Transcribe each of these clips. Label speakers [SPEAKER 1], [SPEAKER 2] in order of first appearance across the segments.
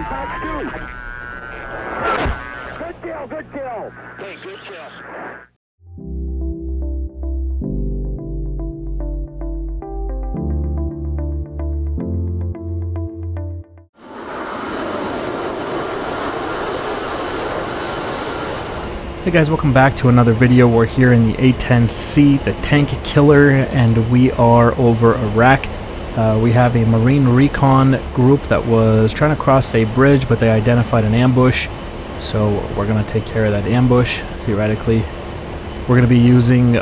[SPEAKER 1] Good kill, good kill. Hey, good kill.
[SPEAKER 2] Hey guys, welcome back to another video. We're here in the A-10C, the tank killer, and we are over Iraq. We have a Marine recon group that was trying to cross a bridge, but they identified an ambush. So we're going to take care of that ambush, theoretically. We're going to be using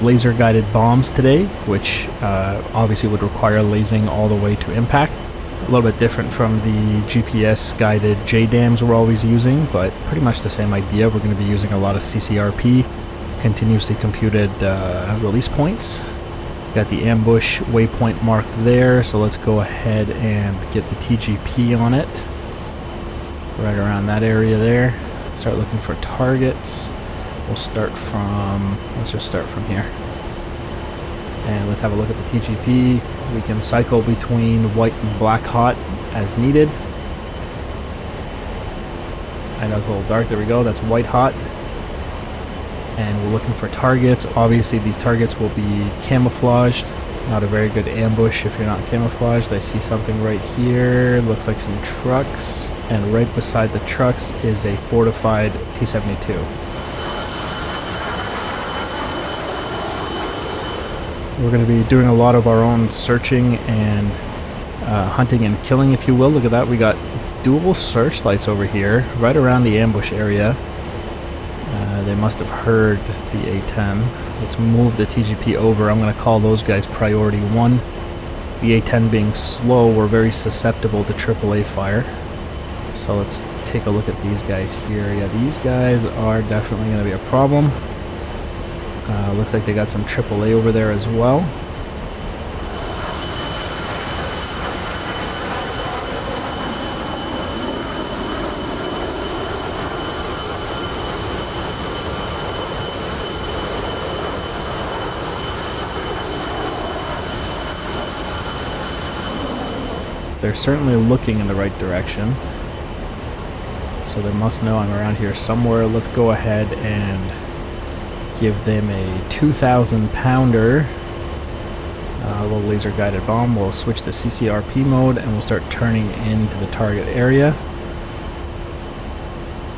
[SPEAKER 2] laser-guided bombs today, which obviously would require lasing all the way to impact. A little bit different from the GPS-guided JDAMs we're always using, but pretty much the same idea. We're going to be using a lot of CCRP, continuously computed release points. Got the ambush waypoint marked there, so let's go ahead and get the TGP on it. Right around that area there. Start looking for targets. We'll start from, let's just start from here. And let's have a look at the TGP. We can cycle between white and black hot as needed. I know it's a little dark, there we go, that's white hot. And we're looking for targets. Obviously these targets will be camouflaged. Not a very good ambush if you're not camouflaged. I see something right here, looks like some trucks. And right beside the trucks is a fortified T-72. We're going to be doing a lot of our own searching and hunting and killing, if you will. Look at that, we got dual searchlights over here, right around the ambush area. They must have heard the A-10. Let's move the TGP over. I'm going to call those guys priority 1. The A-10 being slow, we're very susceptible to AAA fire. So let's take a look at these guys here. Yeah, these guys are definitely going to be a problem. Looks like they got some AAA over there as well. They're certainly looking in the right direction. So they must know I'm around here somewhere. Let's go ahead and give them a 2,000 pounder little laser guided bomb. We'll switch to CCRP mode and we'll start turning into the target area.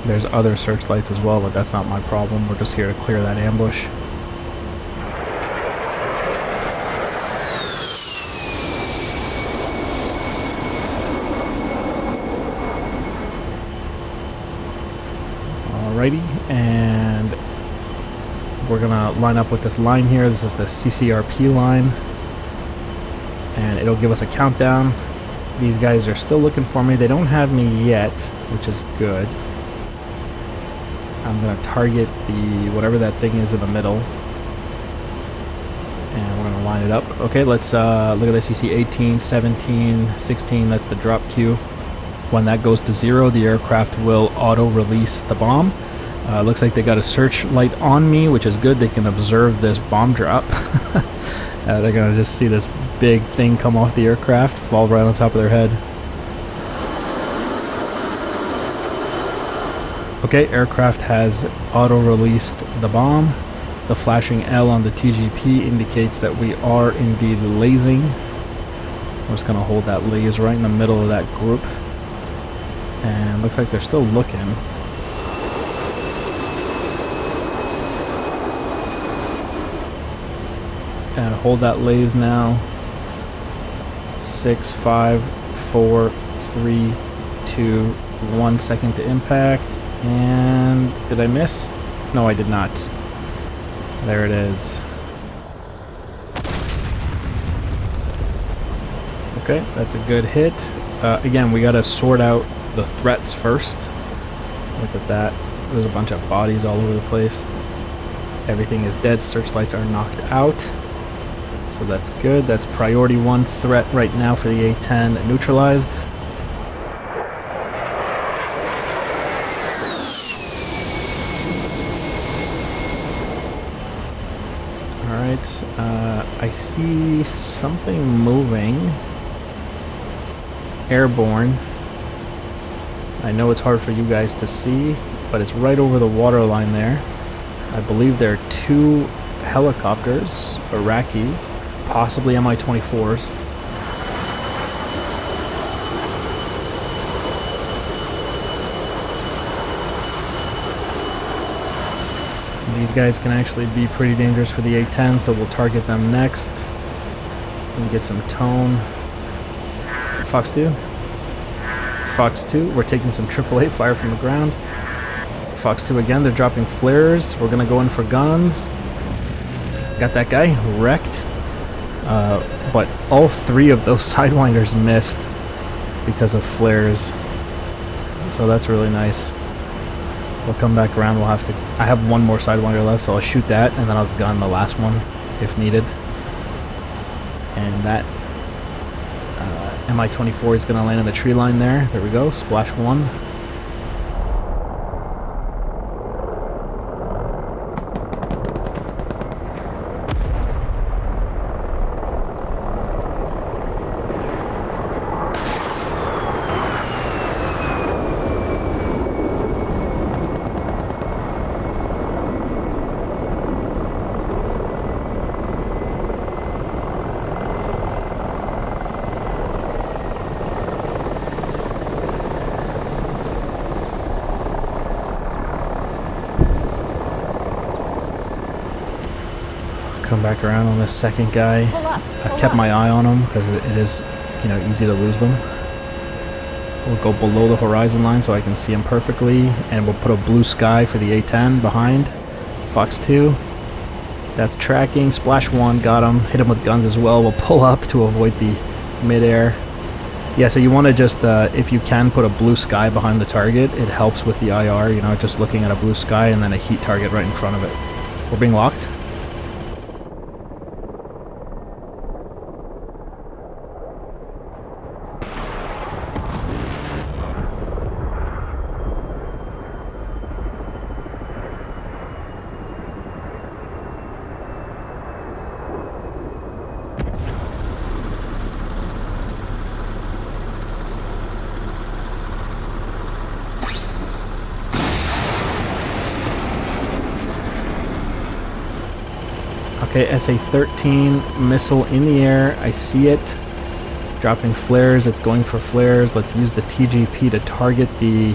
[SPEAKER 2] There's other searchlights as well, but that's not my problem. We're just here to clear that ambush. Alrighty, and we're gonna line up with this line here. This is the CCRP line, and it'll give us a countdown. These guys are still looking for me. They don't have me yet, which is good. I'm gonna target the whatever that thing is in the middle, and we're gonna line it up. Okay, let's look at this. You see 18, 17, 16. That's the drop queue. When that goes to 0, the aircraft will auto-release the bomb. Looks like they got a searchlight on me, which is good. They can observe this bomb drop. They're gonna just see this big thing come off the aircraft, fall right on top of their head. Okay, aircraft has auto-released the bomb. The flashing L on the TGP indicates that we are indeed lasing. I'm just gonna hold that laze right in the middle of that group. And looks like they're still looking. And hold that laze now. 6, 5, 4, 3, 2, 1 second to impact. And did I miss? No, I did not. There it is. Okay, that's a good hit. Again, we gotta sort out the threats first. Look at that. There's a bunch of bodies all over the place. Everything is dead. Searchlights are knocked out. So that's good. That's priority 1 threat right now for the A-10 neutralized. Alright, I see something moving. Airborne. I know it's hard for you guys to see, but it's right over the water line there. I believe there are 2 helicopters, Iraqi, possibly Mi-24s. These guys can actually be pretty dangerous for the A-10, so we'll target them next. And get some tone. Fox 2. Fox 2, we're taking some AAA fire from the ground. Fox 2 again, they're dropping flares. We're gonna go in for guns. Got that guy wrecked. But all 3 of those Sidewinders missed because of flares. So that's really nice. We'll come back around, we'll have to... I have 1 more Sidewinder left, so I'll shoot that, and then I'll gun the last one if needed. And that Mi-24 is going to land in the tree line there. There we go, splash 1. Come back around on this second guy. I've kept my eye on him because it is, you know, easy to lose them. We'll go below the horizon line so I can see him perfectly, and we'll put a blue sky for the A-10 behind. Fox 2. That's tracking. Splash 1, got him. Hit him with guns as well. We'll pull up to avoid the midair. Yeah, so you want to just, if you can, put a blue sky behind the target. It helps with the IR, you know, just looking at a blue sky and then a heat target right in front of it. We're being locked. Okay, SA-13 missile in the air. I see it. Dropping flares. It's going for flares. Let's use the TGP to target the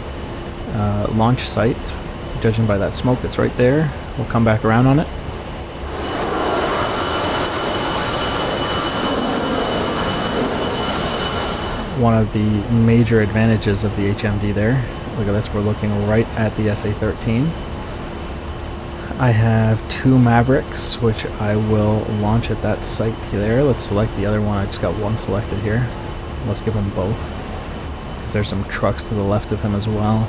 [SPEAKER 2] launch site. Judging by that smoke that's right there. We'll come back around on it. One of the major advantages of the HMD there. Look at this. We're looking right at the SA-13. I have 2 Mavericks, which I will launch at that site there. Let's select the other one. I just got 1 selected here. Let's give him both. There's some trucks to the left of him as well.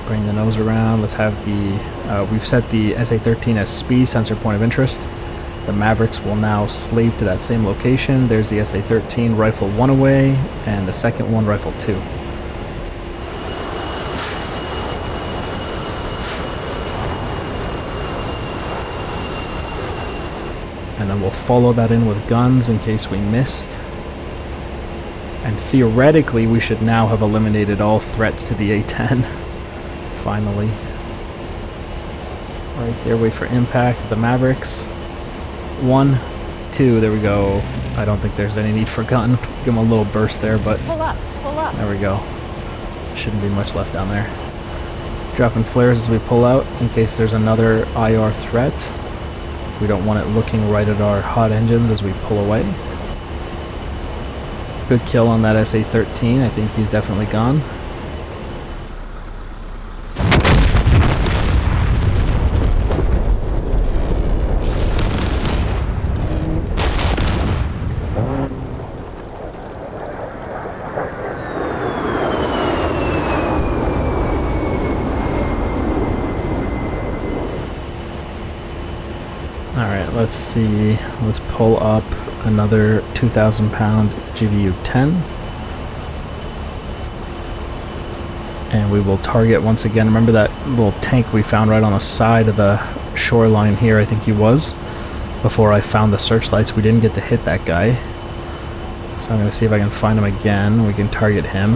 [SPEAKER 2] Bring the nose around. Let's have the... we've set the SA-13 as SPI, sensor point of interest. The Mavericks will now slave to that same location. There's the SA-13, rifle 1 away, and the second one, rifle 2. And then we'll follow that in with guns in case we missed. And theoretically, we should now have eliminated all threats to the A-10. Finally. Right there, wait for impact. The Mavericks. 1, 2, there we go. I don't think there's any need for gun. Give them a little burst there, but...
[SPEAKER 3] Pull up, pull up.
[SPEAKER 2] There we go. Shouldn't be much left down there. Dropping flares as we pull out in case there's another IR threat. We don't want it looking right at our hot engines as we pull away. Good kill on that SA-13. I think he's definitely gone. Alright, let's see. Let's pull up another 2,000 pound GVU-10. And we will target once again. Remember that little tank we found right on the side of the shoreline here, I think he was. Before I found the searchlights, we didn't get to hit that guy. So I'm going to see if I can find him again. We can target him.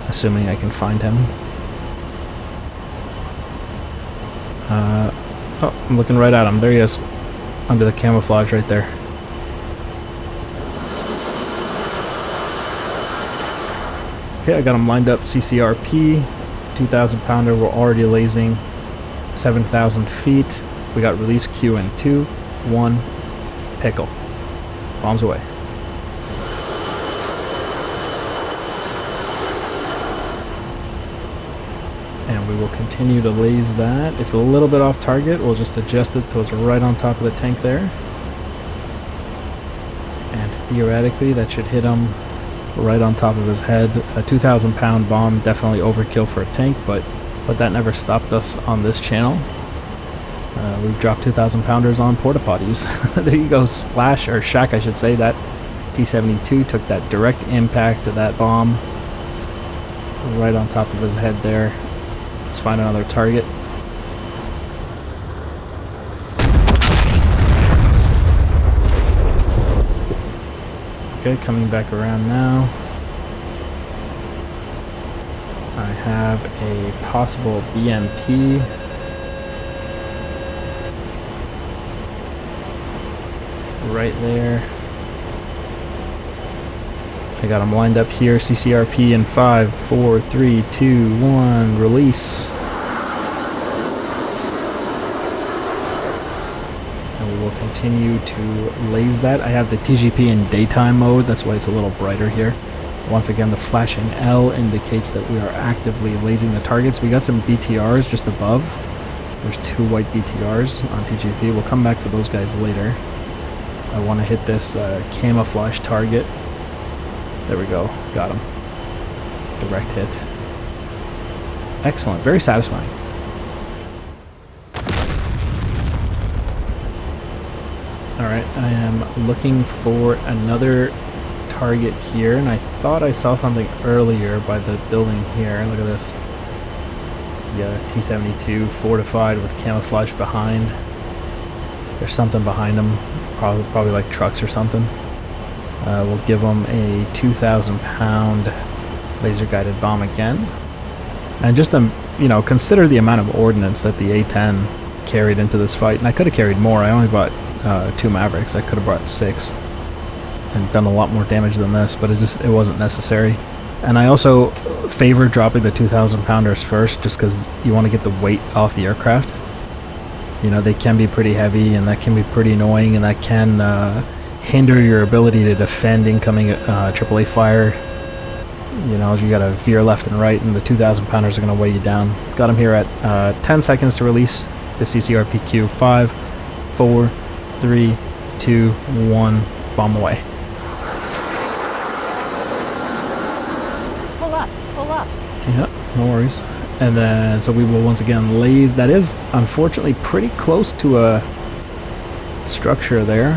[SPEAKER 2] Assuming I can find him. Oh, I'm looking right at him. There he is. Under the camouflage right there. Okay, I got him lined up. CCRP. 2,000 pounder. We're already lasing 7,000 feet. We got release Q in 2, 1, pickle. Bombs away. And we will continue to laze that. It's a little bit off target. We'll just adjust it so it's right on top of the tank there. And theoretically that should hit him right on top of his head. A 2,000 pound bomb, definitely overkill for a tank, but that never stopped us on this channel. We've dropped 2,000 pounders on porta potties. There you go, Splash, or Shack I should say. That T-72 took that direct impact of that bomb right on top of his head there. Let's find another target. Okay, coming back around now. I have a possible BMP. Right there. I got him lined up here. CCRP in 5, 4, 3, 2, 1. Release. And we will continue to laze that. I have the TGP in daytime mode. That's why it's a little brighter here. Once again, the flashing L indicates that we are actively lasing the targets. We got some BTRs just above. There's 2 white BTRs on TGP. We'll come back for those guys later. I want to hit this camouflage target. There we go. Got him. Direct hit. Excellent. Very satisfying. Alright, I am looking for another target here, and I thought I saw something earlier by the building here. Look at this. Yeah, T-72 fortified with camouflage behind. There's something behind them. Probably like trucks or something. We'll give them a 2,000 pound laser guided bomb again. And just consider the amount of ordnance that the A-10 carried into this fight. And I could have carried more. I only brought 2 Mavericks. I could have brought 6 and done a lot more damage than this, but it wasn't necessary. And I also favor dropping the 2,000 pounders first, just because you want to get the weight off the aircraft. You know, they can be pretty heavy, and that can be pretty annoying, and that can hinder your ability to defend incoming AAA fire. You know, you gotta veer left and right, and the 2,000 pounders are gonna weigh you down. Got him here at 10 seconds to release the CCRPQ. 5, 4, 3, 2, 1, bomb away.
[SPEAKER 3] Pull up, pull up.
[SPEAKER 2] Yeah, no worries. And then, so we will once again laze. That is, unfortunately, pretty close to a structure there.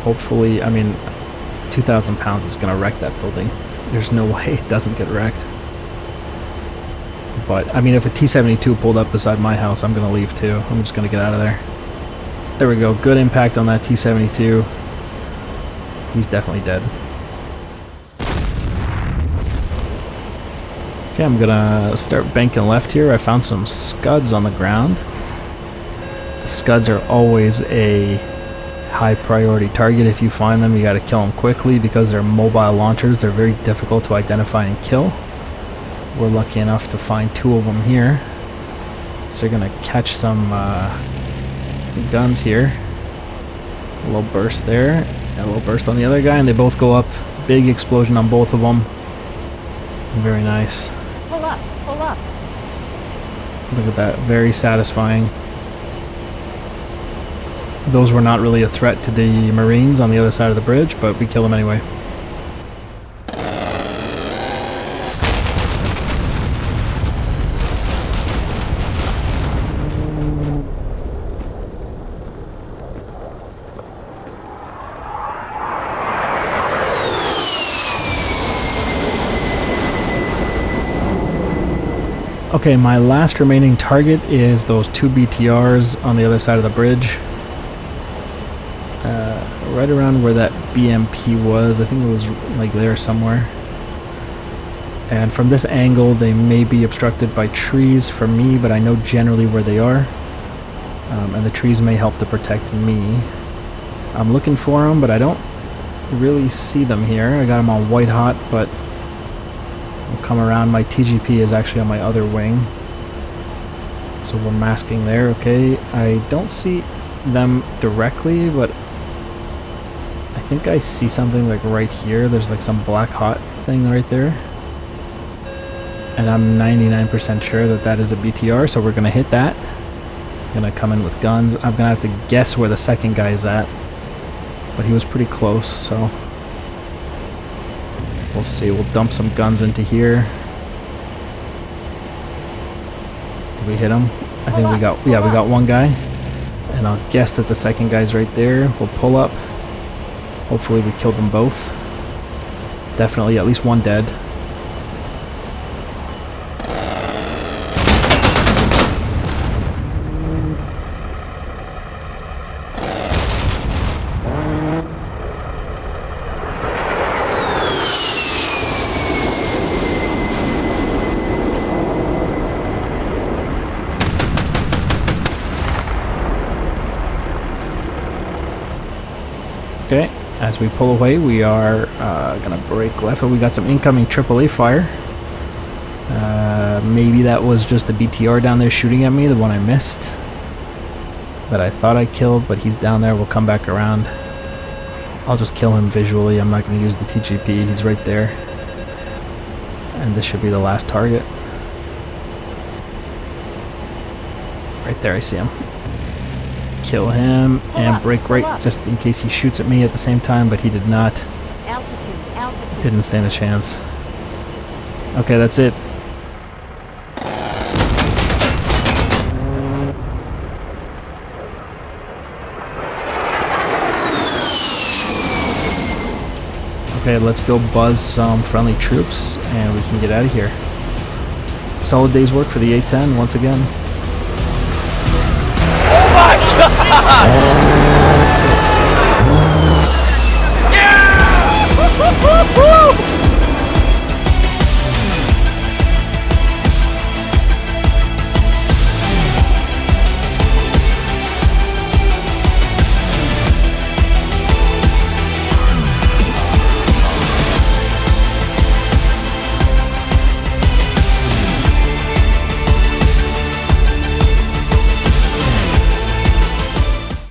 [SPEAKER 2] Hopefully, I mean, 2,000 pounds is going to wreck that building. There's no way it doesn't get wrecked. But, I mean, if a T-72 pulled up beside my house, I'm going to leave too. I'm just going to get out of there. There we go. Good impact on that T-72. He's definitely dead. Okay, I'm gonna start banking left here. I found some scuds on the ground. Scuds are always a high priority target. If you find them, you gotta kill them quickly because they're mobile launchers. They're very difficult to identify and kill. We're lucky enough to find 2 of them here. So you're gonna catch some guns here. A little burst there, and a little burst on the other guy, and they both go up. Big explosion on both of them. Very nice.
[SPEAKER 3] Pull up, pull up.
[SPEAKER 2] Look at that, very satisfying. Those were not really a threat to the Marines on the other side of the bridge, but we kill them anyway. Okay, my last remaining target is those 2 BTRs on the other side of the bridge. right around where that BMP was. I think it was like there somewhere. And from this angle, they may be obstructed by trees for me, but I know generally where they are. And the trees may help to protect me. I'm looking for them, but I don't really see them here. I got them on white hot, but we'll come around. My TGP is actually on my other wing. So we're masking there, okay. I don't see them directly, but I think I see something like right here. There's like some black hot thing right there. And I'm 99% sure that that is a BTR, so we're going to hit that. Going to come in with guns. I'm going to have to guess where the second guy is at. But he was pretty close, so we'll see. We'll dump some guns into here. Did we hit him? I think we got, yeah, we got one guy. And I'll guess that the second guy's right there. We'll pull up. Hopefully we killed them both. Definitely at least one dead. Okay, as we pull away, we are gonna break left. Oh, we got some incoming AAA fire. Maybe that was just a BTR down there shooting at me, the one I missed. That I thought I killed, but he's down there. We'll come back around. I'll just kill him visually. I'm not gonna use the TGP. He's right there. And this should be the last target. Right there, I see him. Kill him and break right just in case he shoots at me at the same time, but he did not.
[SPEAKER 3] Altitude.
[SPEAKER 2] Didn't stand a chance. Okay, that's it. Okay, let's go buzz some friendly troops and we can get out of here. Solid day's work for the A-10 once again.